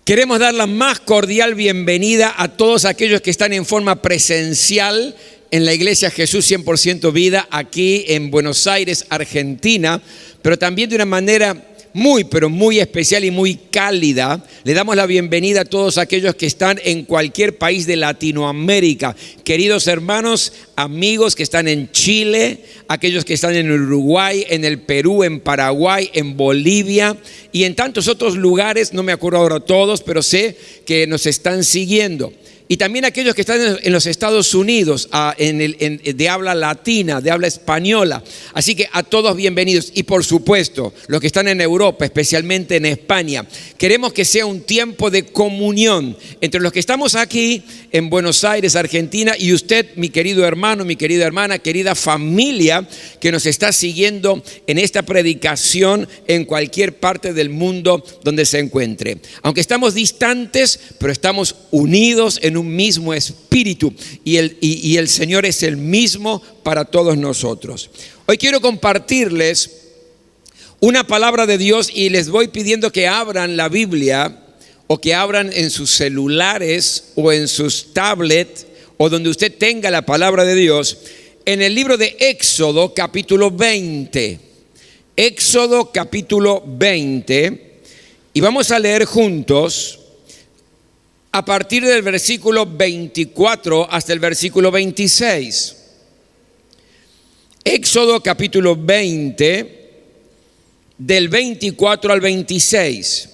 Queremos dar la más cordial bienvenida a todos aquellos que están en forma presencial en la Iglesia Jesús 100% Vida aquí en Buenos Aires, Argentina, pero también de una manera pero muy especial y muy cálida. Le damos la bienvenida a todos aquellos que están en cualquier país de Latinoamérica. Queridos hermanos, amigos que están en Chile, aquellos que están en Uruguay, en el Perú, en Paraguay, en Bolivia y en tantos otros lugares, no me acuerdo ahora todos, pero sé que nos están siguiendo. Y también aquellos que están en los Estados Unidos, de habla latina, de habla española. Así que a todos bienvenidos. Y por supuesto, los que están en Europa, especialmente en España. Queremos que sea un tiempo de comunión entre los que estamos aquí en Buenos Aires, Argentina, y usted, mi querido hermano, mi querida hermana, querida familia que nos está siguiendo en esta predicación en cualquier parte del mundo donde se encuentre. Aunque estamos distantes, pero estamos unidos en un mismo espíritu y el Señor es el mismo para todos nosotros. Hoy quiero compartirles una palabra de Dios y les voy pidiendo que abran la Biblia o que abran en sus celulares o en sus tablets o donde usted tenga la palabra de Dios en el libro de Éxodo capítulo 20. Éxodo capítulo 20 y vamos a leer juntos a partir del versículo 24 hasta el versículo 26. Éxodo capítulo 20, del 24 al 26.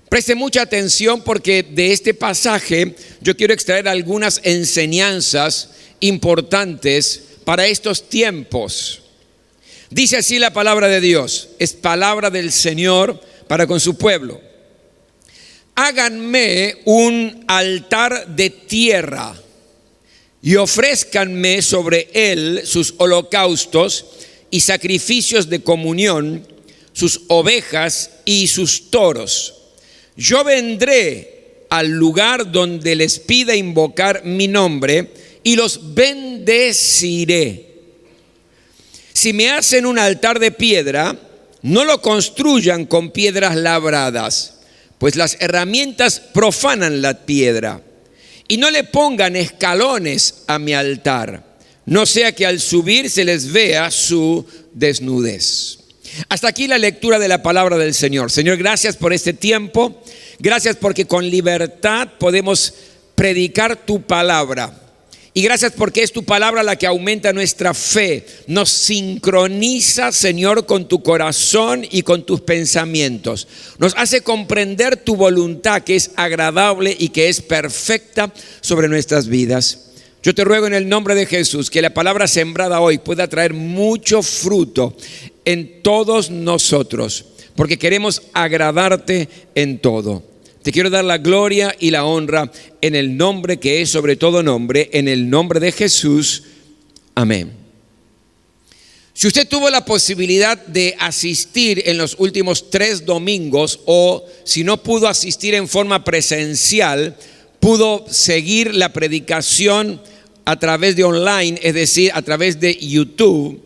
Preste mucha atención porque de este pasaje yo quiero extraer algunas enseñanzas importantes para estos tiempos. Dice así la palabra de Dios, es palabra del Señor para con su pueblo. Háganme un altar de tierra y ofrézcanme sobre él sus holocaustos y sacrificios de comunión, sus ovejas y sus toros. Yo vendré al lugar donde les pida invocar mi nombre y los bendeciré. Si me hacen un altar de piedra, no lo construyan con piedras labradas, pues las herramientas profanan la piedra. Y no le pongan escalones a mi altar, no sea que al subir se les vea su desnudez. Hasta aquí la lectura de la palabra del Señor. Señor, gracias por este tiempo. Gracias porque con libertad podemos predicar tu palabra. Y gracias porque es tu palabra la que aumenta nuestra fe. Nos sincroniza, Señor, con tu corazón y con tus pensamientos. Nos hace comprender tu voluntad que es agradable y que es perfecta sobre nuestras vidas. Yo te ruego en el nombre de Jesús que la palabra sembrada hoy pueda traer mucho fruto en todos nosotros, porque queremos agradarte en todo. Te quiero dar la gloria y la honra en el nombre que es sobre todo nombre, en el nombre de Jesús. Amén. Si usted tuvo la posibilidad de asistir en los últimos 3 domingos o si no pudo asistir en forma presencial, pudo seguir la predicación a través de online, es decir, a través de YouTube,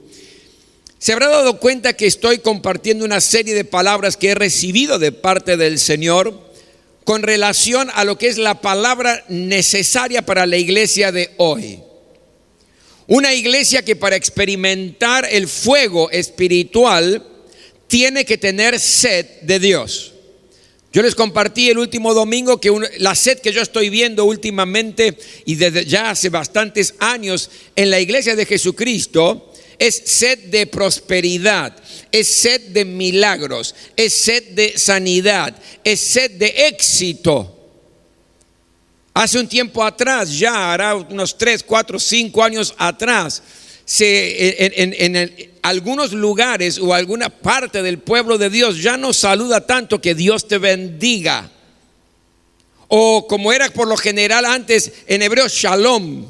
se habrá dado cuenta que estoy compartiendo una serie de palabras que he recibido de parte del Señor con relación a lo que es la palabra necesaria para la iglesia de hoy. Una iglesia que para experimentar el fuego espiritual tiene que tener sed de Dios. Yo les compartí el último domingo que la sed que yo estoy viendo últimamente y desde ya hace bastantes años en la iglesia de Jesucristo es sed de prosperidad, es sed de milagros, es sed de sanidad, es sed de éxito. Hace un tiempo atrás, ya hará unos 3, 4, 5 años atrás, en algunos lugares o alguna parte del pueblo de Dios ya no saluda tanto que Dios te bendiga. O como era por lo general antes en hebreo, shalom,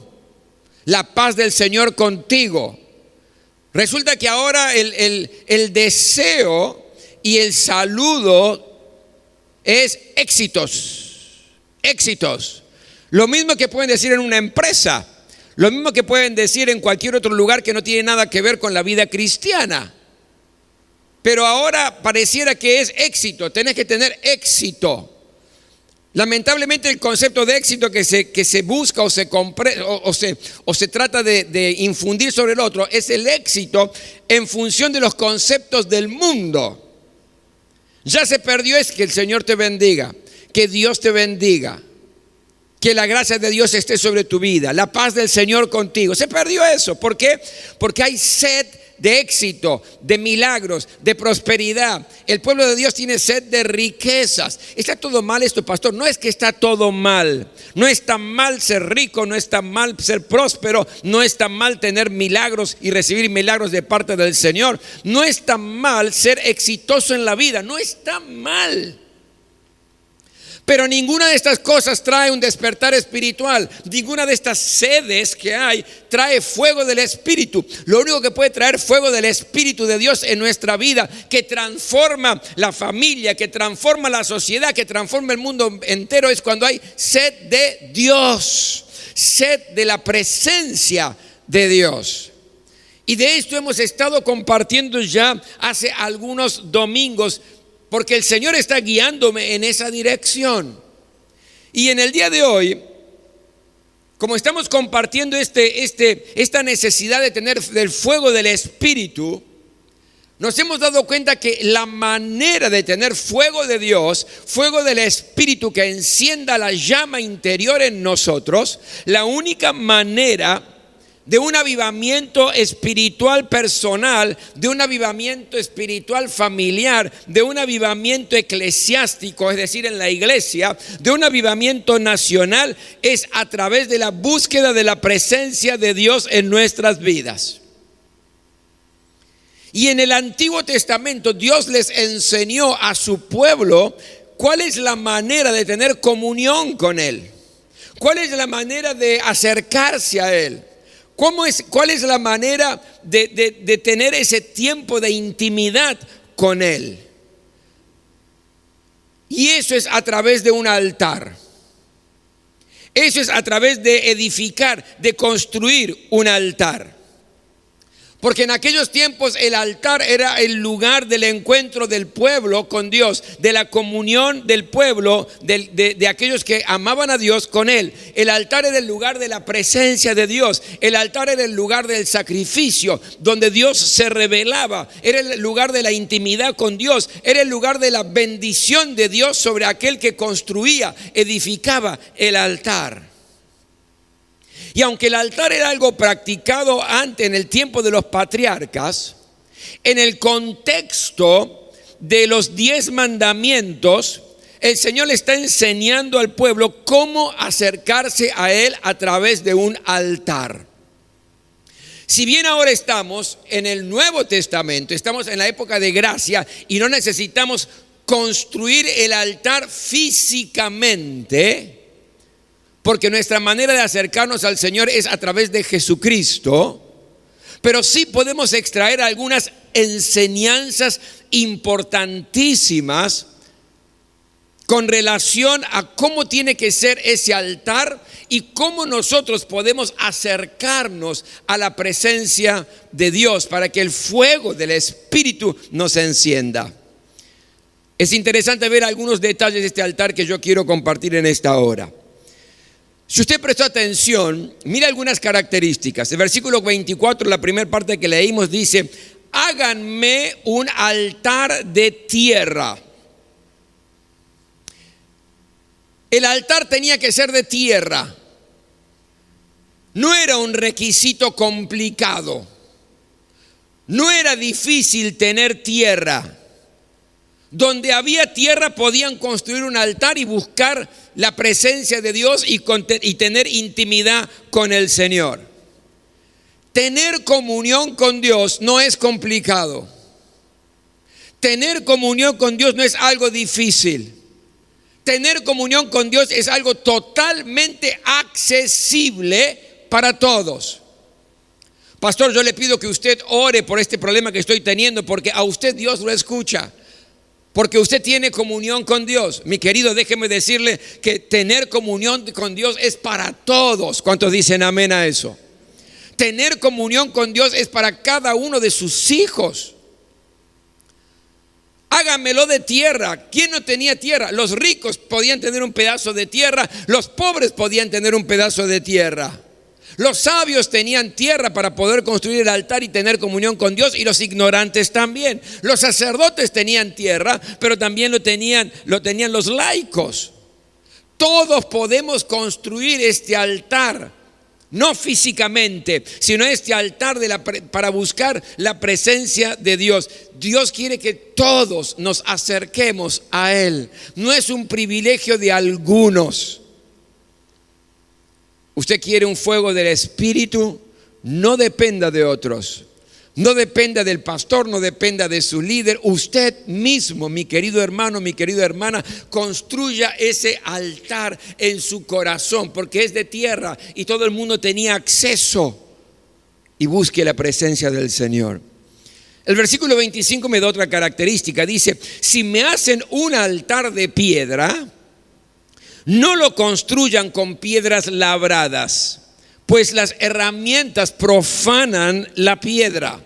la paz del Señor contigo. Resulta que ahora el deseo y el saludo es éxitos. Lo mismo que pueden decir en una empresa, lo mismo que pueden decir en cualquier otro lugar que no tiene nada que ver con la vida cristiana. Pero ahora pareciera que es éxito, tenés que tener éxito. Lamentablemente el concepto de éxito que se busca o se trata de infundir sobre el otro es el éxito en función de los conceptos del mundo. Ya se perdió es que el Señor te bendiga, que Dios te bendiga, que la gracia de Dios esté sobre tu vida, la paz del Señor contigo. Se perdió eso. ¿Por qué? Porque hay sed de éxito, de milagros, de prosperidad. El pueblo de Dios tiene sed de riquezas. ¿Está todo mal esto, pastor? No es que está todo mal. No está mal ser rico, no está mal ser próspero, no está mal tener milagros y recibir milagros de parte del Señor. No está mal ser exitoso en la vida, no está mal. Pero ninguna de estas cosas trae un despertar espiritual. Ninguna de estas sedes que hay trae fuego del Espíritu. Lo único que puede traer fuego del Espíritu de Dios en nuestra vida, que transforma la familia, que transforma la sociedad, que transforma el mundo entero, es cuando hay sed de Dios, sed de la presencia de Dios. Y de esto hemos estado compartiendo ya hace algunos domingos, porque el Señor está guiándome en esa dirección. Y en el día de hoy, como estamos compartiendo esta necesidad de tener del fuego del Espíritu, nos hemos dado cuenta que la manera de tener fuego de Dios, fuego del Espíritu que encienda la llama interior en nosotros, la única manera de un avivamiento espiritual personal, de un avivamiento espiritual familiar, de un avivamiento eclesiástico, es decir, en la iglesia, de un avivamiento nacional, es a través de la búsqueda de la presencia de Dios en nuestras vidas. Y en el Antiguo Testamento Dios les enseñó a su pueblo cuál es la manera de tener comunión con Él, cuál es la manera de acercarse a Él. ¿Cuál es la manera de tener ese tiempo de intimidad con Él? Y eso es a través de un altar. Eso es a través de edificar, de construir un altar. Porque en aquellos tiempos el altar era el lugar del encuentro del pueblo con Dios, de la comunión del pueblo, de aquellos que amaban a Dios con Él. El altar era el lugar de la presencia de Dios. El altar era el lugar del sacrificio, donde Dios se revelaba. Era el lugar de la intimidad con Dios. Era el lugar de la bendición de Dios sobre aquel que construía, edificaba el altar. Y aunque el altar era algo practicado antes, en el tiempo de los patriarcas, en el contexto de los 10 mandamientos, el Señor le está enseñando al pueblo cómo acercarse a Él a través de un altar. Si bien ahora estamos en el Nuevo Testamento, estamos en la época de gracia y no necesitamos construir el altar físicamente, porque nuestra manera de acercarnos al Señor es a través de Jesucristo, pero sí podemos extraer algunas enseñanzas importantísimas con relación a cómo tiene que ser ese altar y cómo nosotros podemos acercarnos a la presencia de Dios para que el fuego del Espíritu nos encienda. Es interesante ver algunos detalles de este altar que yo quiero compartir en esta hora. Si usted prestó atención, mira algunas características. El versículo 24, la primera parte que leímos, dice: háganme un altar de tierra. El altar tenía que ser de tierra. No era un requisito complicado. No era difícil tener tierra. Donde había tierra podían construir un altar y buscar la presencia de Dios y tener intimidad con el Señor. Tener comunión con Dios no es complicado. Tener comunión con Dios no es algo difícil. Tener comunión con Dios es algo totalmente accesible para todos. Pastor, yo le pido que usted ore por este problema que estoy teniendo, porque a usted Dios lo escucha. Porque usted tiene comunión con Dios. Mi querido, déjeme decirle que tener comunión con Dios es para todos. ¿Cuántos dicen amén a eso? Tener comunión con Dios es para cada uno de sus hijos. hágamelo de tierra. ¿Quién no tenía tierra? Los ricos podían tener un pedazo de tierra, los pobres podían tener un pedazo de tierra. Los sabios tenían tierra para poder construir el altar y tener comunión con Dios, y los ignorantes también. Los sacerdotes tenían tierra, pero también lo tenían los laicos. Todos podemos construir este altar, no físicamente, sino este altar para buscar la presencia de Dios. Dios quiere que todos nos acerquemos a Él. No es un privilegio de algunos. Usted quiere un fuego del Espíritu, no dependa de otros. No dependa del pastor, no dependa de su líder. Usted mismo, mi querido hermano, mi querida hermana, construya ese altar en su corazón, porque es de tierra y todo el mundo tenía acceso. Y busque la presencia del Señor. El versículo 25 me da otra característica. Dice: si me hacen un altar de piedra, no lo construyan con piedras labradas, pues las herramientas profanan la piedra.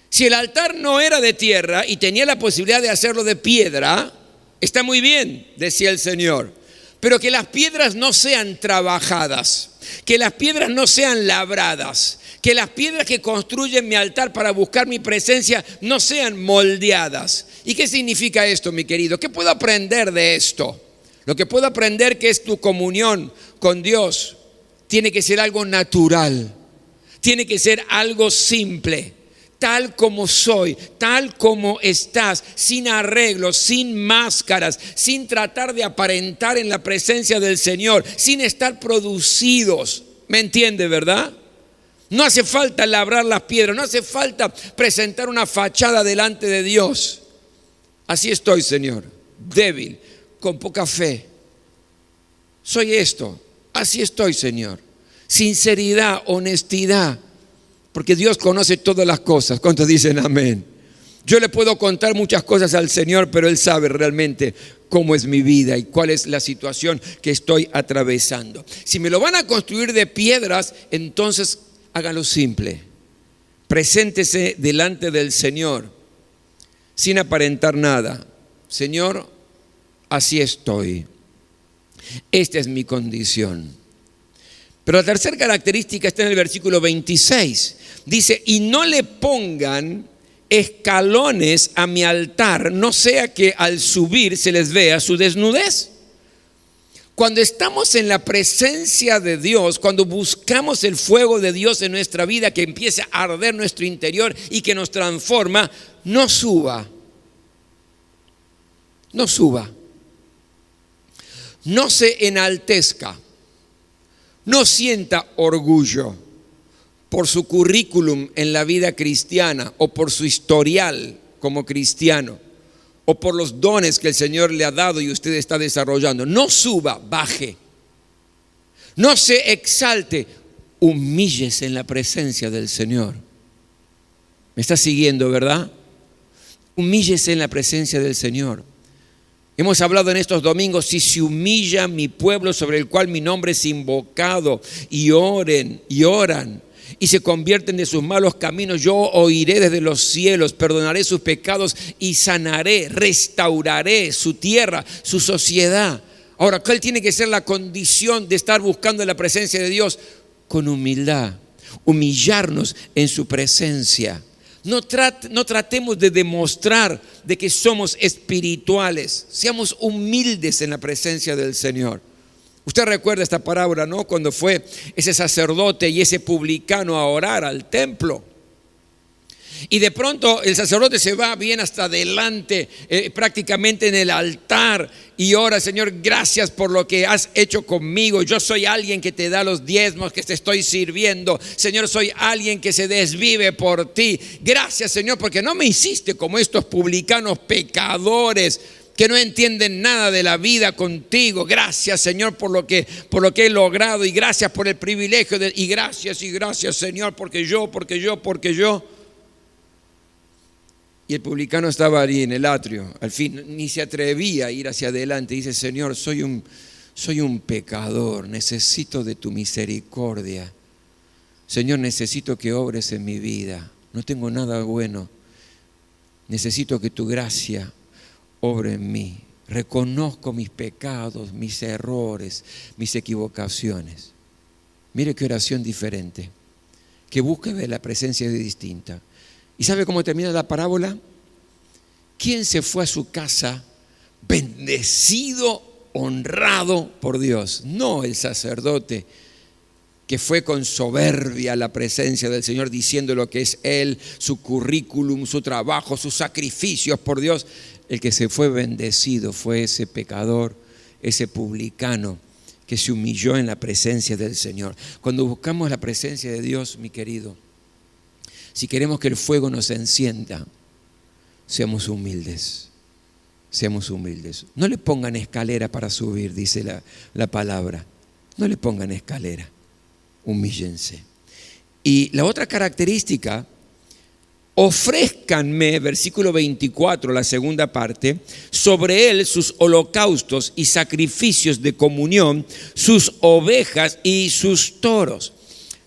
Si el altar no era de tierra y tenía la posibilidad de hacerlo de piedra, está muy bien, decía el Señor, pero que las piedras no sean trabajadas, que las piedras no sean labradas, que las piedras que construyen mi altar para buscar mi presencia no sean moldeadas. ¿Y qué significa esto, mi querido? ¿Qué puedo aprender de esto? Lo que puedo aprender que es tu comunión con Dios tiene que ser algo natural, tiene que ser algo simple, tal como soy, tal como estás, sin arreglos, sin máscaras, sin tratar de aparentar en la presencia del Señor, sin estar producidos. ¿Me entiende, verdad? No hace falta labrar las piedras, no hace falta presentar una fachada delante de Dios. Así estoy, Señor, débil, con poca fe. Soy esto, así estoy, Señor. Sinceridad, honestidad, porque Dios conoce todas las cosas. ¿Cuántos dicen amén? Yo le puedo contar muchas cosas al Señor, pero Él sabe realmente cómo es mi vida y cuál es la situación que estoy atravesando. Si me lo van a construir de piedras, entonces hágalo simple. Preséntese delante del Señor sin aparentar nada. Señor, así estoy. Esta es mi condición. Pero la tercera característica está en el versículo 26. Dice: y no le pongan escalones a mi altar, no sea que al subir se les vea su desnudez. Cuando estamos en la presencia de Dios, cuando buscamos el fuego de Dios en nuestra vida, que empiece a arder nuestro interior y que nos transforma, no suba. No suba. No se enaltezca. No sienta orgullo por su currículum en la vida cristiana o por su historial como cristiano o por los dones que el Señor le ha dado y usted está desarrollando. No suba, baje. No se exalte, humíllese en la presencia del Señor. ¿Me está siguiendo, verdad? Humíllese en la presencia del Señor. Hemos hablado en estos domingos: si se humilla mi pueblo sobre el cual mi nombre es invocado, y oren y oran y se convierten de sus malos caminos, yo oiré desde los cielos, perdonaré sus pecados y sanaré, restauraré su tierra, su sociedad. Ahora, ¿cuál tiene que ser la condición de estar buscando la presencia de Dios? Con humildad, humillarnos en su presencia. No tratemos de demostrar de que somos espirituales. Seamos humildes en la presencia del Señor. Usted recuerda esta parábola, ¿no? Cuando fue ese sacerdote y ese publicano a orar al templo. Y de pronto el sacerdote se va bien hasta adelante, prácticamente en el altar, y ora: Señor, gracias por lo que has hecho conmigo. Yo soy alguien que te da los diezmos, que te estoy sirviendo. Señor, soy alguien que se desvive por ti. Gracias, Señor, porque no me hiciste como estos publicanos pecadores que no entienden nada de la vida contigo. Gracias, Señor, por lo que he logrado, y gracias por el privilegio y gracias, Señor, porque yo. Y el publicano estaba allí en el atrio, al fin ni se atrevía a ir hacia adelante. Dice: Señor, soy un pecador, necesito de tu misericordia. Señor, necesito que obres en mi vida, no tengo nada bueno. necesito que tu gracia obre en mí. Reconozco mis pecados, mis errores, mis equivocaciones. Mire qué oración diferente, qué búsqueda de la presencia de distinta. ¿Y sabe cómo termina la parábola? ¿Quién se fue a su casa bendecido, honrado por Dios? No el sacerdote que fue con soberbia a la presencia del Señor diciendo lo que es Él, su currículum, su trabajo, sus sacrificios por Dios. El que se fue bendecido fue ese pecador, ese publicano que se humilló en la presencia del Señor. Cuando buscamos la presencia de Dios, mi querido, si queremos que el fuego nos encienda, seamos humildes. Seamos humildes. No le pongan escalera para subir, dice la palabra. No le pongan escalera. Humíllense. Y la otra característica, ofrézcanme, versículo 24, la segunda parte, sobre él sus holocaustos y sacrificios de comunión, sus ovejas y sus toros.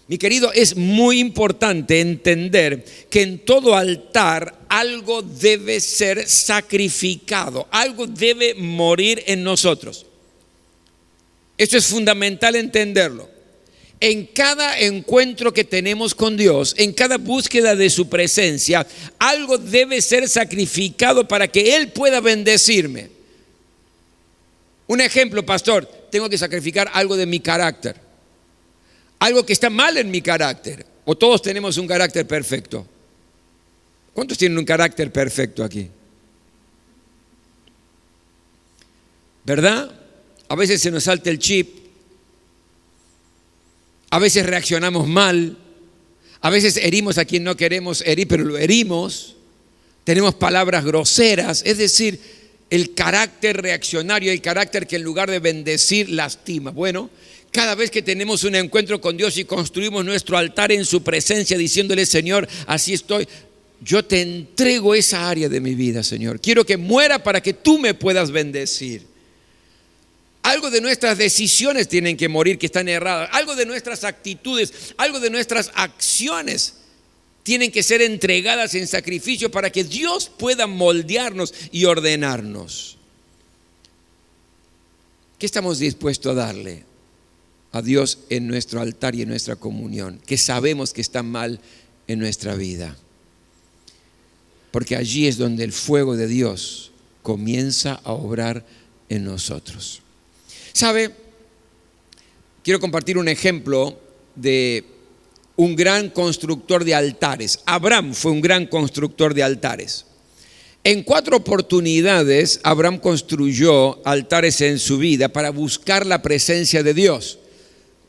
Mi querido, es muy importante entender que en todo altar algo debe ser sacrificado, algo debe morir en nosotros. Esto es fundamental entenderlo. En cada encuentro que tenemos con Dios, en cada búsqueda de su presencia, algo debe ser sacrificado para que Él pueda bendecirme. Un ejemplo, pastor, tengo que sacrificar algo de mi carácter, algo que está mal en mi carácter, o todos tenemos un carácter perfecto. ¿Cuántos tienen un carácter perfecto aquí? ¿Verdad? A veces se nos salta el chip. A veces reaccionamos mal, a veces herimos a quien no queremos herir, pero lo herimos. Tenemos palabras groseras, es decir, el carácter reaccionario, el carácter que en lugar de bendecir lastima. Bueno, cada vez que tenemos un encuentro con Dios y construimos nuestro altar en su presencia diciéndole: Señor, así estoy, yo te entrego esa área de mi vida, Señor. Quiero que muera para que tú me puedas bendecir. Algo de nuestras decisiones tienen que morir, que están erradas. Algo de nuestras actitudes, algo de nuestras acciones tienen que ser entregadas en sacrificio para que Dios pueda moldearnos y ordenarnos. ¿Qué estamos dispuestos a darle a Dios en nuestro altar y en nuestra comunión, que sabemos que está mal en nuestra vida? Porque allí es donde el fuego de Dios comienza a obrar en nosotros. ¿Sabe? Quiero compartir un ejemplo de un gran constructor de altares. Abraham fue un gran constructor de altares. En 4 oportunidades Abraham construyó altares en su vida para buscar la presencia de Dios,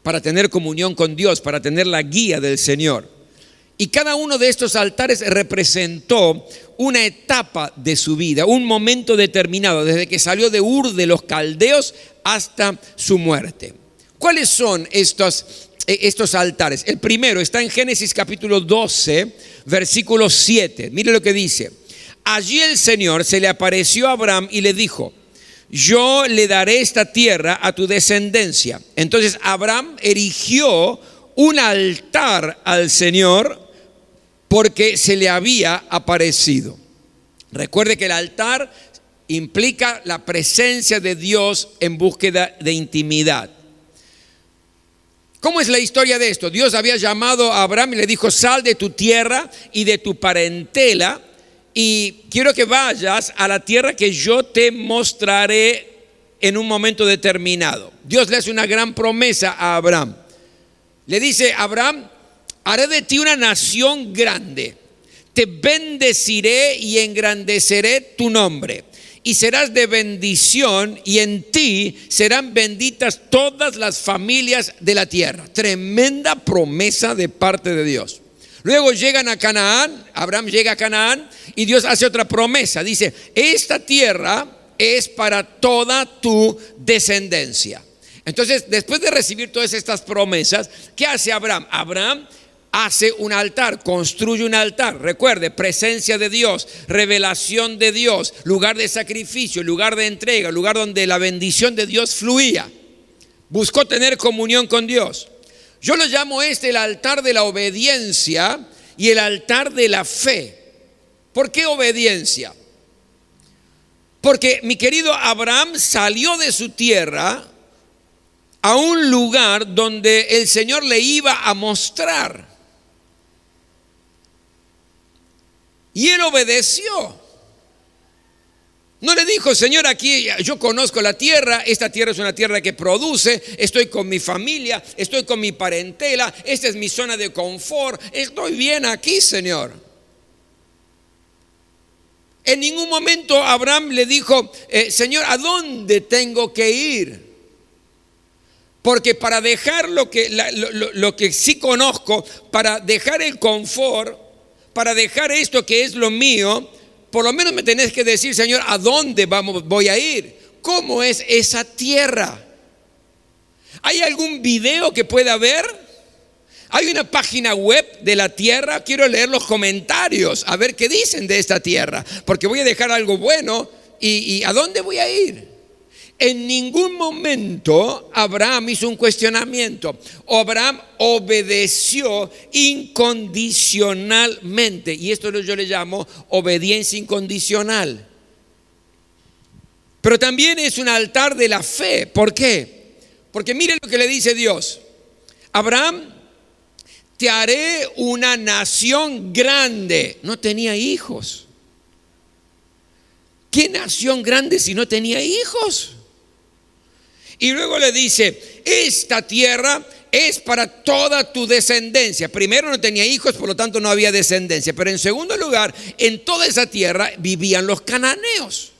para tener comunión con Dios, para tener la guía del Señor. Y cada uno de estos altares representó una etapa de su vida, un momento determinado, desde que salió de Ur de los Caldeos hasta su muerte. ¿Cuáles son estos altares? El primero está en Génesis capítulo 12, versículo 7. Mire lo que dice. Allí el Señor se le apareció a Abraham y le dijo: yo le daré esta tierra a tu descendencia. Entonces Abraham erigió un altar al Señor porque se le había aparecido. Recuerde que el altar implica la presencia de Dios en búsqueda de intimidad. ¿Cómo es la historia de esto? Dios había llamado a Abraham y le dijo: sal de tu tierra y de tu parentela y quiero que vayas a la tierra que yo te mostraré en un momento determinado. Dios le hace una gran promesa a Abraham. Le dice: Abraham, haré de ti una nación grande, te bendeciré y engrandeceré tu nombre, y serás de bendición, y en ti serán benditas todas las familias de la tierra. Tremenda promesa de parte de Dios. Luego llegan a Canaán, Abraham llega a Canaán y Dios hace otra promesa. Dice: esta tierra es para toda tu descendencia. Entonces, después de recibir todas estas promesas, ¿qué hace Abraham? Abraham hace un altar, construye un altar. Recuerde, presencia de Dios, revelación de Dios, lugar de sacrificio, lugar de entrega, lugar donde la bendición de Dios fluía. Buscó tener comunión con Dios. Yo lo llamo el altar de la obediencia y el altar de la fe. ¿Por qué obediencia? Porque mi querido Abraham salió de su tierra a un lugar donde el Señor le iba a mostrar. Y él obedeció. No le dijo: Señor, aquí yo conozco la tierra, esta tierra es una tierra que produce, estoy con mi familia, estoy con mi parentela, esta es mi zona de confort, estoy bien aquí, Señor. En ningún momento Abraham le dijo: Señor, ¿a dónde tengo que ir? Porque para dejar lo que sí conozco, para dejar el confort, para dejar esto que es lo mío, por lo menos me tenés que decir: Señor, ¿a dónde voy a ir? ¿Cómo es esa tierra? ¿Hay algún video que pueda ver? ¿Hay una página web de la tierra? Quiero leer los comentarios, a ver qué dicen de esta tierra, porque voy a dejar algo bueno. ¿Y a dónde voy a ir? En ningún momento Abraham hizo un cuestionamiento. Abraham obedeció incondicionalmente. Y esto yo le llamo obediencia incondicional. Pero también es un altar de la fe. ¿Por qué? Porque mire lo que le dice Dios. Abraham, te haré una nación grande. No tenía hijos. ¿Qué nación grande si no tenía hijos? Y luego le dice: esta tierra es para toda tu descendencia. Primero, no tenía hijos, por lo tanto no había descendencia. Pero en segundo lugar, en toda esa tierra vivían los cananeos.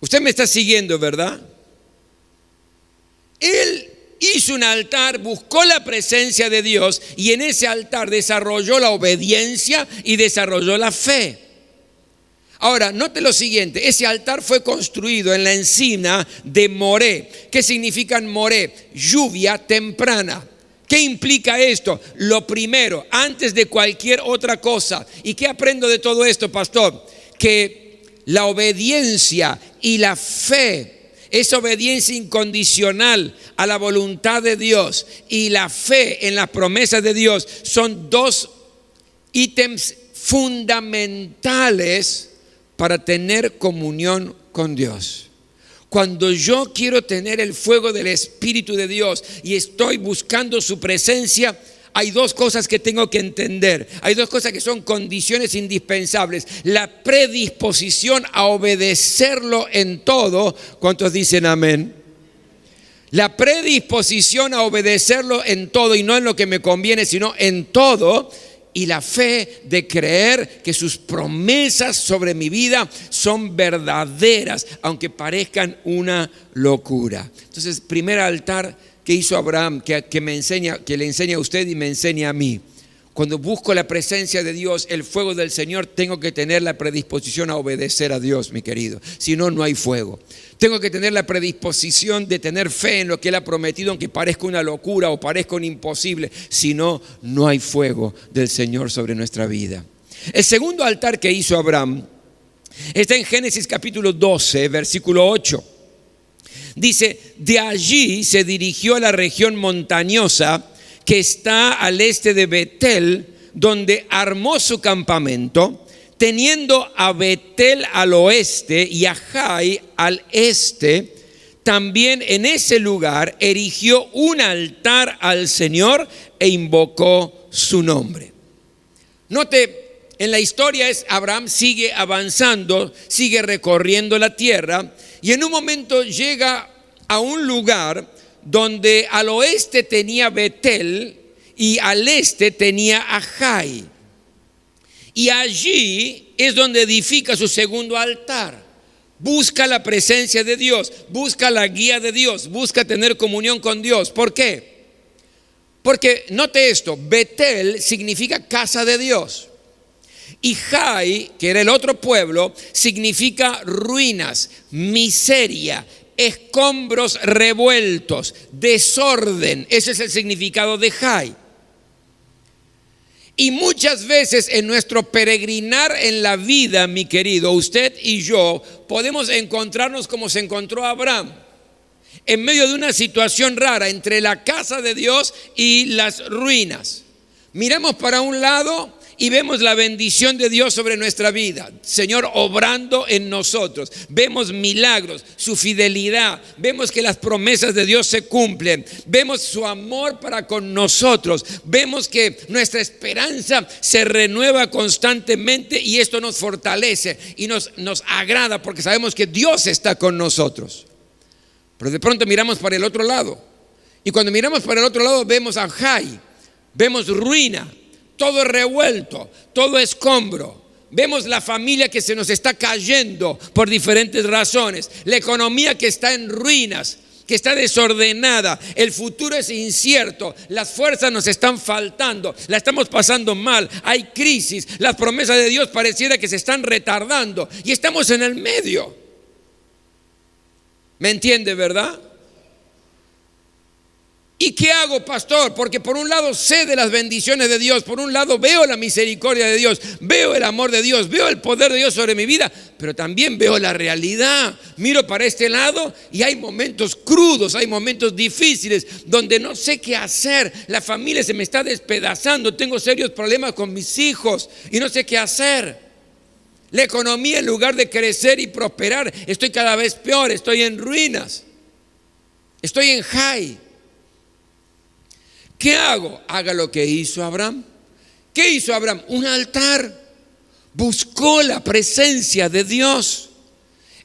Usted me está siguiendo, ¿verdad? Él hizo un altar, buscó la presencia de Dios, y en ese altar desarrolló la obediencia y desarrolló la fe. Ahora, note lo siguiente: ese altar fue construido en la encina de Moré. ¿Qué significa Moré? Lluvia temprana. ¿Qué implica esto? Lo primero, antes de cualquier otra cosa. ¿Y qué aprendo de todo esto, pastor? Que la obediencia y la fe, esa obediencia incondicional a la voluntad de Dios y la fe en las promesas de Dios, son dos ítems fundamentales para tener comunión con Dios. Cuando yo quiero tener el fuego del Espíritu de Dios y estoy buscando su presencia, hay dos cosas que tengo que entender. Hay dos cosas que son condiciones indispensables: la predisposición a obedecerlo en todo. ¿Cuántos dicen amén? La predisposición a obedecerlo en todo, y no en lo que me conviene, sino en todo. Y la fe de creer que sus promesas sobre mi vida son verdaderas, aunque parezcan una locura. Entonces, primer altar que hizo Abraham, que le enseña a usted y me enseña a mí. Cuando busco la presencia de Dios, el fuego del Señor, tengo que tener la predisposición a obedecer a Dios, mi querido. Si no, no hay fuego. Tengo que tener la predisposición de tener fe en lo que Él ha prometido, aunque parezca una locura o parezca un imposible. Si no, no hay fuego del Señor sobre nuestra vida. El segundo altar que hizo Abraham está en Génesis capítulo 12, versículo 8. Dice: de allí se dirigió a la región montañosa que está al este de Betel, donde armó su campamento, teniendo a Betel al oeste y a Jai al este. También en ese lugar erigió un altar al Señor e invocó su nombre. Note, en la historia Abraham sigue avanzando, sigue recorriendo la tierra, y en un momento llega a un lugar donde al oeste tenía Betel y al este tenía a Jai. Y allí es donde edifica su segundo altar. Busca la presencia de Dios, busca la guía de Dios, busca tener comunión con Dios. ¿Por qué? Porque note esto: Betel significa casa de Dios, y Jai, que era el otro pueblo, significa ruinas, miseria, escombros revueltos, desorden. Ese es el significado de Jai. Y muchas veces en nuestro peregrinar en la vida, mi querido, usted y yo podemos encontrarnos como se encontró Abraham, en medio de una situación rara entre la casa de Dios y las ruinas. Miramos para un lado y vemos la bendición de Dios sobre nuestra vida, Señor obrando en nosotros, vemos milagros, su fidelidad, vemos que las promesas de Dios se cumplen, vemos su amor para con nosotros, vemos que nuestra esperanza se renueva constantemente y esto nos fortalece y nos agrada porque sabemos que Dios está con nosotros. Pero de pronto miramos para el otro lado y cuando miramos para el otro lado vemos a Jai, vemos ruina, todo revuelto, todo escombro. Vemos la familia que se nos está cayendo por diferentes razones, la economía que está en ruinas, que está desordenada, el futuro es incierto, las fuerzas nos están faltando, la estamos pasando mal, hay crisis, las promesas de Dios pareciera que se están retardando y estamos en el medio. ¿Me entiende, verdad? ¿Y qué hago, pastor? Porque por un lado sé de las bendiciones de Dios, por un lado veo la misericordia de Dios, veo el amor de Dios, veo el poder de Dios sobre mi vida, pero también veo la realidad. Miro para este lado y hay momentos crudos, hay momentos difíciles donde no sé qué hacer. La familia se me está despedazando, tengo serios problemas con mis hijos y no sé qué hacer. La economía, en lugar de crecer y prosperar, estoy cada vez peor, estoy en ruinas, estoy en high. ¿Qué hago? Haga lo que hizo Abraham. ¿Qué hizo Abraham? Un altar. Buscó la presencia de Dios.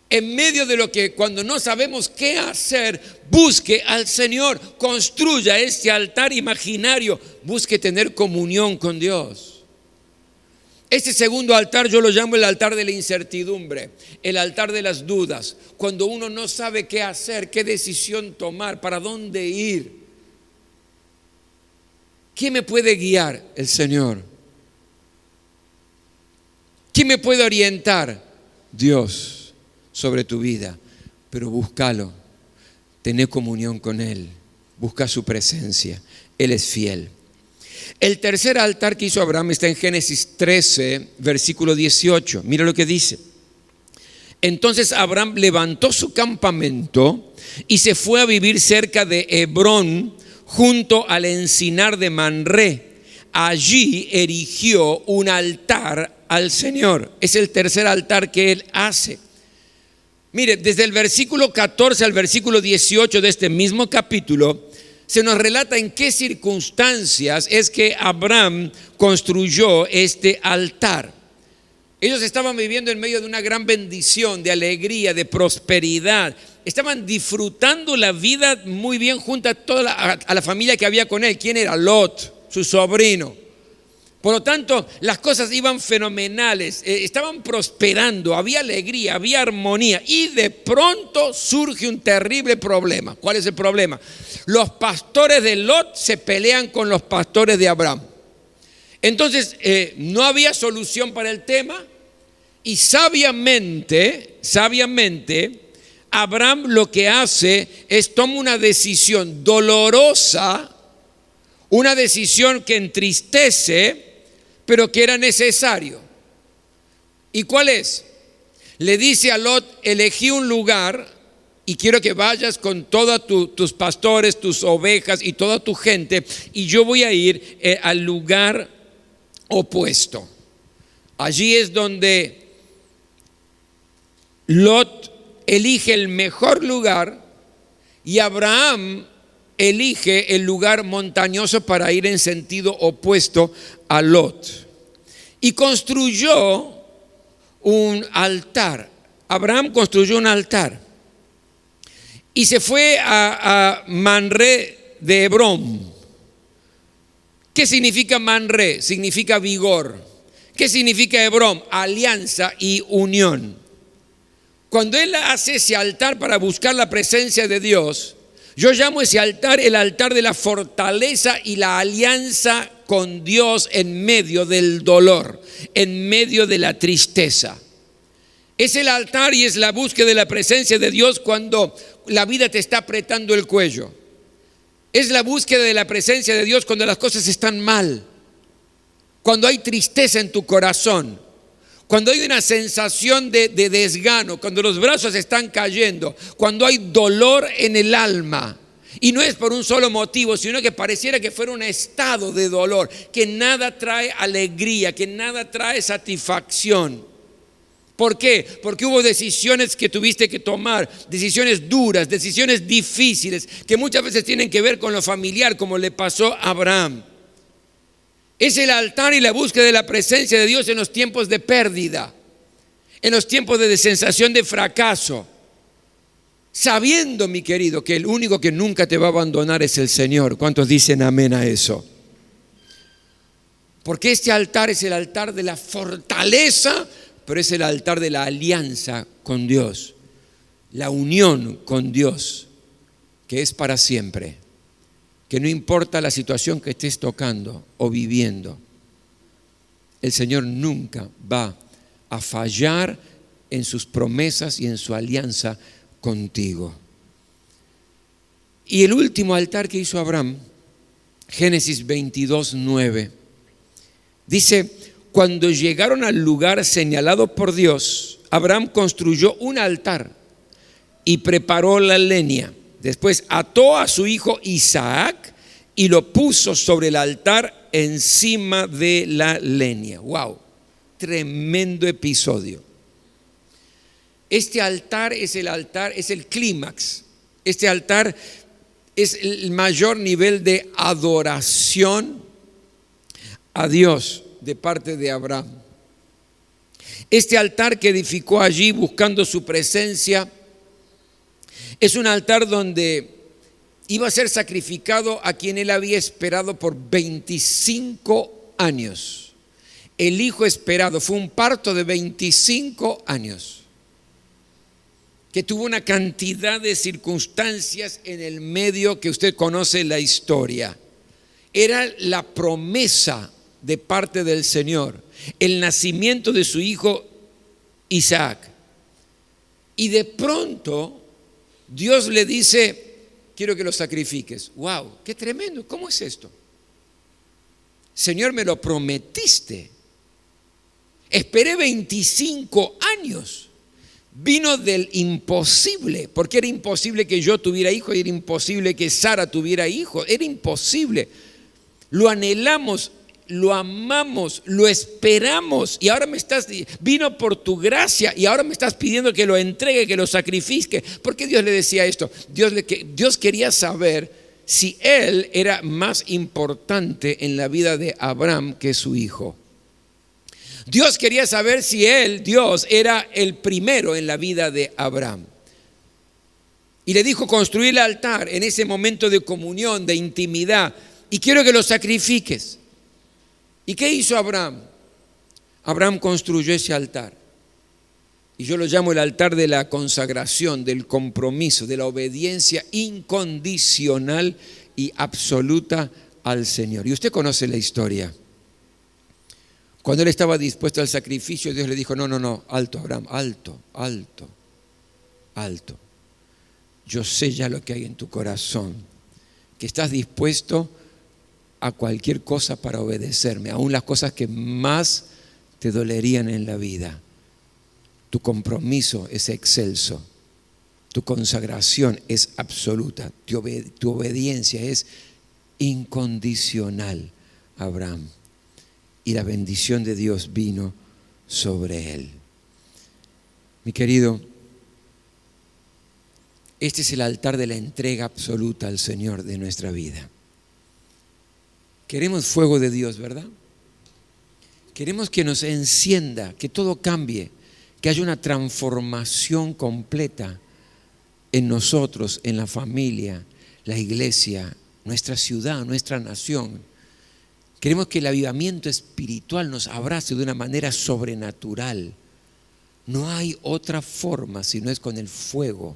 En medio de lo que cuando no sabemos qué hacer, busque al Señor. Construya este altar imaginario. Busque tener comunión con Dios. Este segundo altar yo lo llamo el altar de la incertidumbre, el altar de las dudas. Cuando uno no sabe qué hacer, qué decisión tomar, para dónde ir. ¿Quién me puede guiar? El Señor. ¿Quién me puede orientar? Dios sobre tu vida. Pero búscalo, tené comunión con Él, busca su presencia, Él es fiel. El tercer altar que hizo Abraham está en Génesis 13, versículo 18. Mira lo que dice. Entonces Abraham levantó su campamento y se fue a vivir cerca de Hebrón, junto al encinar de Manré. Allí erigió un altar al Señor. Es el tercer altar que él hace. Mire, desde el versículo 14 al versículo 18 de este mismo capítulo, se nos relata en qué circunstancias es que Abraham construyó este altar. Ellos estaban viviendo en medio de una gran bendición, de alegría, de prosperidad. Estaban disfrutando la vida muy bien junto a la familia que había con él. ¿Quién era? Lot, su sobrino. Por lo tanto, las cosas iban fenomenales, estaban prosperando, había alegría, había armonía. Y de pronto surge un terrible problema. ¿Cuál es el problema? Los pastores de Lot se pelean con los pastores de Abraham. Entonces, no había solución para el tema. Y sabiamente, Abraham lo que hace es toma una decisión dolorosa, una decisión que entristece, pero que era necesario. ¿Y cuál es? Le dice a Lot, elegí un lugar y quiero que vayas con todos tus pastores, tus ovejas y toda tu gente, y yo voy a ir al lugar opuesto. Allí es donde Lot elige el mejor lugar y Abraham elige el lugar montañoso para ir en sentido opuesto a Lot. Y construyó un altar. Abraham construyó un altar. Y se fue a Manré de Hebrón. ¿Qué significa Manré? Significa vigor. ¿Qué significa Hebrón? Alianza y unión. Cuando él hace ese altar para buscar la presencia de Dios, yo llamo ese altar el altar de la fortaleza y la alianza con Dios en medio del dolor, en medio de la tristeza. Es el altar y es la búsqueda de la presencia de Dios cuando la vida te está apretando el cuello. Es la búsqueda de la presencia de Dios cuando las cosas están mal, cuando hay tristeza en tu corazón, cuando hay una sensación de desgano, cuando los brazos están cayendo, cuando hay dolor en el alma. Y no es por un solo motivo, sino que pareciera que fuera un estado de dolor, que nada trae alegría, que nada trae satisfacción. ¿Por qué? Porque hubo decisiones que tuviste que tomar, decisiones duras, decisiones difíciles, que muchas veces tienen que ver con lo familiar, como le pasó a Abraham. Es el altar y la búsqueda de la presencia de Dios en los tiempos de pérdida, en los tiempos de sensación de fracaso. Sabiendo, mi querido, que el único que nunca te va a abandonar es el Señor. ¿Cuántos dicen amén a eso? Porque este altar es el altar de la fortaleza, pero es el altar de la alianza con Dios, la unión con Dios, que es para siempre, que no importa la situación que estés tocando o viviendo, el Señor nunca va a fallar en sus promesas y en su alianza contigo. Y el último altar que hizo Abraham, Génesis 22:9, dice: cuando llegaron al lugar señalado por Dios, Abraham construyó un altar y preparó la leña. Después ató a su hijo Isaac y lo puso sobre el altar encima de la leña. ¡Wow! Tremendo episodio. Este altar, es el clímax. Este altar es el mayor nivel de adoración a Dios de parte de Abraham. Este altar que edificó allí buscando su presencia es un altar donde iba a ser sacrificado a quien él había esperado por 25 años. El hijo esperado fue un parto de 25 años, que tuvo una cantidad de circunstancias en el medio que usted conoce la historia. Era la promesa de parte del Señor, el nacimiento de su hijo Isaac. Y de pronto Dios le dice: quiero que lo sacrifiques. ¡Wow! ¡Qué tremendo! ¿Cómo es esto? Señor, me lo prometiste. Esperé 25 años. Vino del imposible, porque era imposible que yo tuviera hijo, era imposible que Sara tuviera hijo, era imposible. Lo anhelamos, lo amamos, lo esperamos, y ahora vino por tu gracia y ahora me estás pidiendo que lo entregue, que lo sacrifique. ¿Por qué Dios le decía esto? Dios quería saber si él era más importante en la vida de Abraham que su hijo. Dios quería saber si Dios, era el primero en la vida de Abraham. Y le dijo: construir el altar en ese momento de comunión, de intimidad, y quiero que lo sacrifiques. ¿Y qué hizo Abraham? Abraham construyó ese altar. Y yo lo llamo el altar de la consagración, del compromiso, de la obediencia incondicional y absoluta al Señor. Y usted conoce la historia. Cuando él estaba dispuesto al sacrificio, Dios le dijo: no, alto, Abraham, alto. Yo sé ya lo que hay en tu corazón, que estás dispuesto a cualquier cosa para obedecerme, aún las cosas que más te dolerían en la vida. Tu compromiso es excelso, tu consagración es absoluta, tu obediencia es incondicional, Abraham. Y la bendición de Dios vino sobre él. Mi querido, este es el altar de la entrega absoluta al Señor de nuestra vida. Queremos fuego de Dios, ¿verdad? Queremos que nos encienda, que todo cambie, que haya una transformación completa en nosotros, en la familia, la iglesia, nuestra ciudad, nuestra nación. Queremos que el avivamiento espiritual nos abrace de una manera sobrenatural. No hay otra forma si no es con el fuego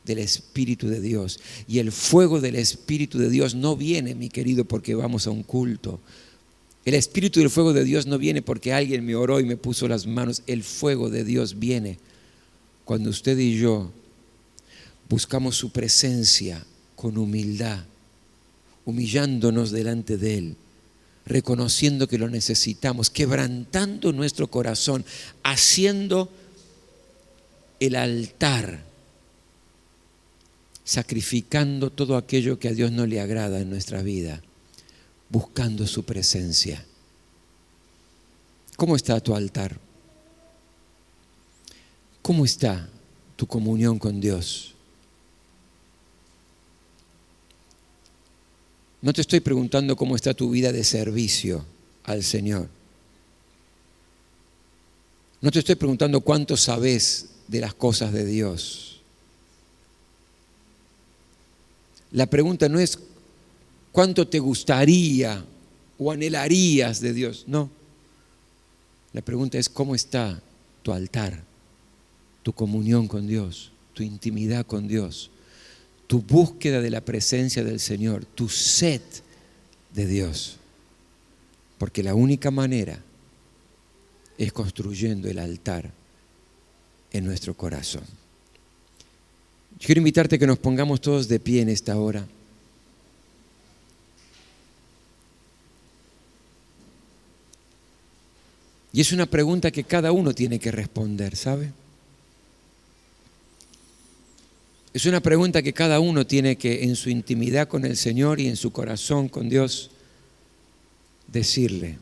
del Espíritu de Dios. Y el fuego del Espíritu de Dios no viene, mi querido, porque vamos a un culto. El Espíritu del fuego de Dios no viene porque alguien me oró y me puso las manos. El fuego de Dios viene cuando usted y yo buscamos su presencia con humildad, humillándonos delante de Él, reconociendo que lo necesitamos, quebrantando nuestro corazón, haciendo el altar sacrificando todo aquello que a Dios no le agrada en nuestra vida, buscando su presencia. ¿Cómo está tu altar? ¿Cómo está tu comunión con Dios? No te estoy preguntando cómo está tu vida de servicio al Señor. No te estoy preguntando cuánto sabes de las cosas de Dios. La pregunta no es cuánto te gustaría o anhelarías de Dios. No. La pregunta es cómo está tu altar, tu comunión con Dios, tu intimidad con Dios, tu búsqueda de la presencia del Señor, tu sed de Dios. Porque la única manera es construyendo el altar en nuestro corazón. Yo quiero invitarte a que nos pongamos todos de pie en esta hora. Y es una pregunta que cada uno tiene que responder, ¿sabe? Es una pregunta que cada uno tiene que, en su intimidad con el Señor y en su corazón con Dios, decirle.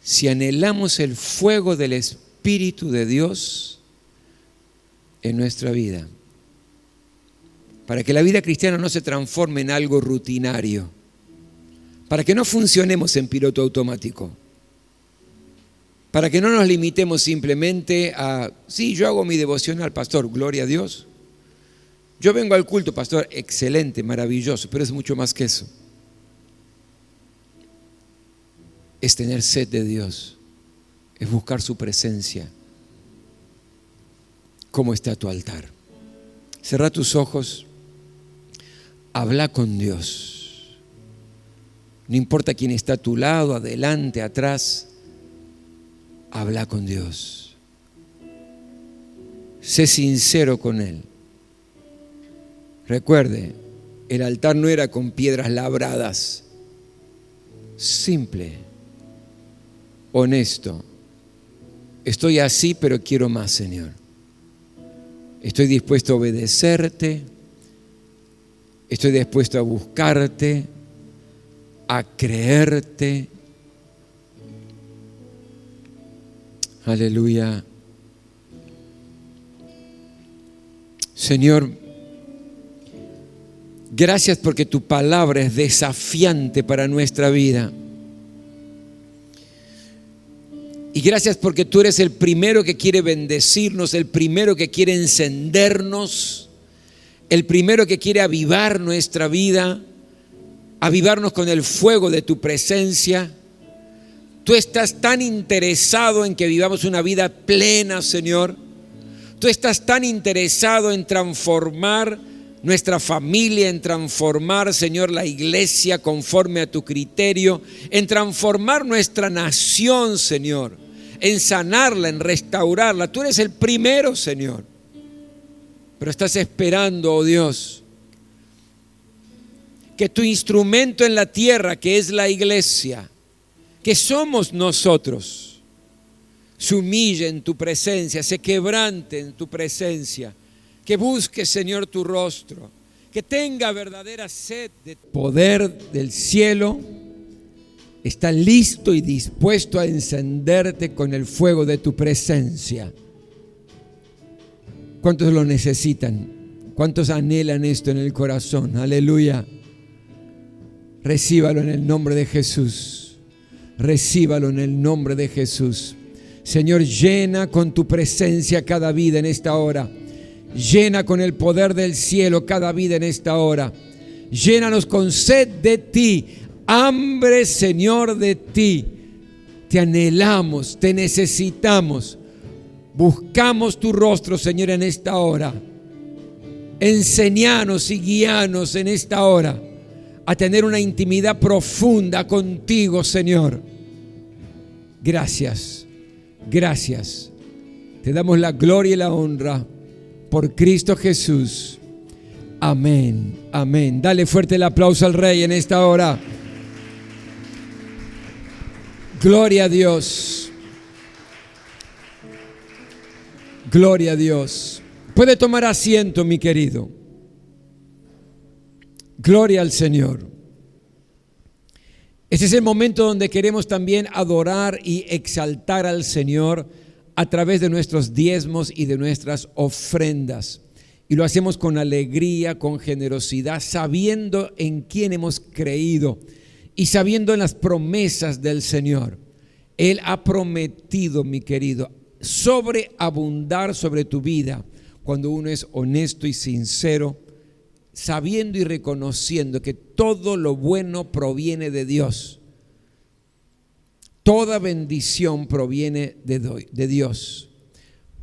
Si anhelamos el fuego del Espíritu de Dios en nuestra vida, para que la vida cristiana no se transforme en algo rutinario, para que no funcionemos en piloto automático, para que no nos limitemos simplemente a, sí, yo hago mi devoción al pastor, gloria a Dios. Yo vengo al culto, pastor, excelente, maravilloso, pero es mucho más que eso. Es tener sed de Dios, es buscar su presencia. ¿Cómo está tu altar? Cerrá tus ojos, habla con Dios. No importa quién está a tu lado, adelante, atrás, habla con Dios. Sé sincero con Él. Recuerde, el altar no era con piedras labradas. Simple, honesto. Estoy así, pero quiero más, Señor. Estoy dispuesto a obedecerte. Estoy dispuesto a buscarte, a creerte. Aleluya. Señor, gracias porque tu palabra es desafiante para nuestra vida. Y gracias porque tú eres el primero que quiere bendecirnos, el primero que quiere encendernos, el primero que quiere avivar nuestra vida, avivarnos con el fuego de tu presencia. Tú estás tan interesado en que vivamos una vida plena, Señor. Tú estás tan interesado en transformar nuestra familia, en transformar, Señor, la iglesia conforme a tu criterio, en transformar nuestra nación, Señor, en sanarla, en restaurarla. Tú eres el primero, Señor. Pero estás esperando, oh Dios, que tu instrumento en la tierra, que es la iglesia, que somos nosotros, se humille en tu presencia, se quebrante en tu presencia, que busque, Señor, tu rostro, que tenga verdadera sed de poder del cielo. Está listo y dispuesto a encenderte con el fuego de tu presencia. ¿Cuántos lo necesitan? ¿Cuántos anhelan esto en el corazón? Aleluya. Recíbalo en el nombre de Jesús. Recíbalo en el nombre de Jesús. Señor, llena con tu presencia cada vida en esta hora. Llena con el poder del cielo cada vida en esta hora. Llénanos con sed de ti, hambre, Señor, de ti. Te anhelamos, te necesitamos. Buscamos tu rostro, Señor, en esta hora. Enséñanos y guíanos en esta hora a tener una intimidad profunda contigo, Señor. Gracias, gracias. Te damos la gloria y la honra por Cristo Jesús. Amén, amén. Dale fuerte el aplauso al Rey en esta hora. Gloria a Dios. Gloria a Dios. Puede tomar asiento, mi querido. Gloria al Señor. Este es el momento donde queremos también adorar y exaltar al Señor a través de nuestros diezmos y de nuestras ofrendas. Y lo hacemos con alegría, con generosidad, sabiendo en quién hemos creído y sabiendo en las promesas del Señor. Él ha prometido, mi querido, sobreabundar sobre tu vida cuando uno es honesto y sincero, sabiendo y reconociendo que todo lo bueno proviene de Dios. Toda bendición proviene de Dios.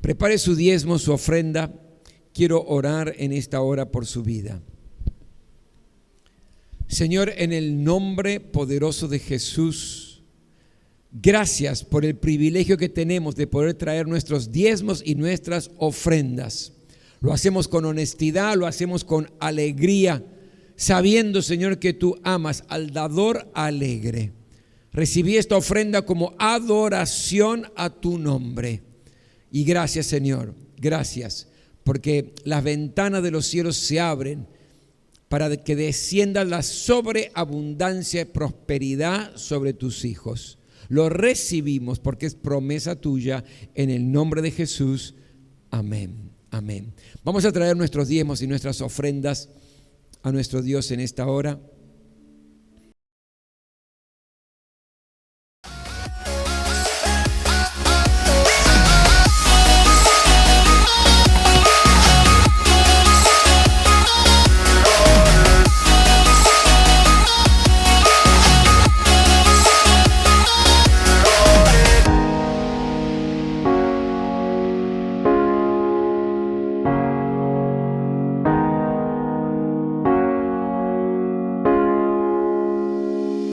Prepare su diezmo, su ofrenda. Quiero orar en esta hora por su vida. Señor, en el nombre poderoso de Jesús, gracias por el privilegio que tenemos de poder traer nuestros diezmos y nuestras ofrendas. Lo hacemos con honestidad, lo hacemos con alegría, sabiendo, Señor, que tú amas al dador alegre. Recibí esta ofrenda como adoración a tu nombre. Y gracias, Señor, gracias, porque las ventanas de los cielos se abren para que descienda la sobreabundancia y prosperidad sobre tus hijos. Lo recibimos porque es promesa tuya en el nombre de Jesús. Amén, amén. Vamos a traer nuestros diezmos y nuestras ofrendas a nuestro Dios en esta hora.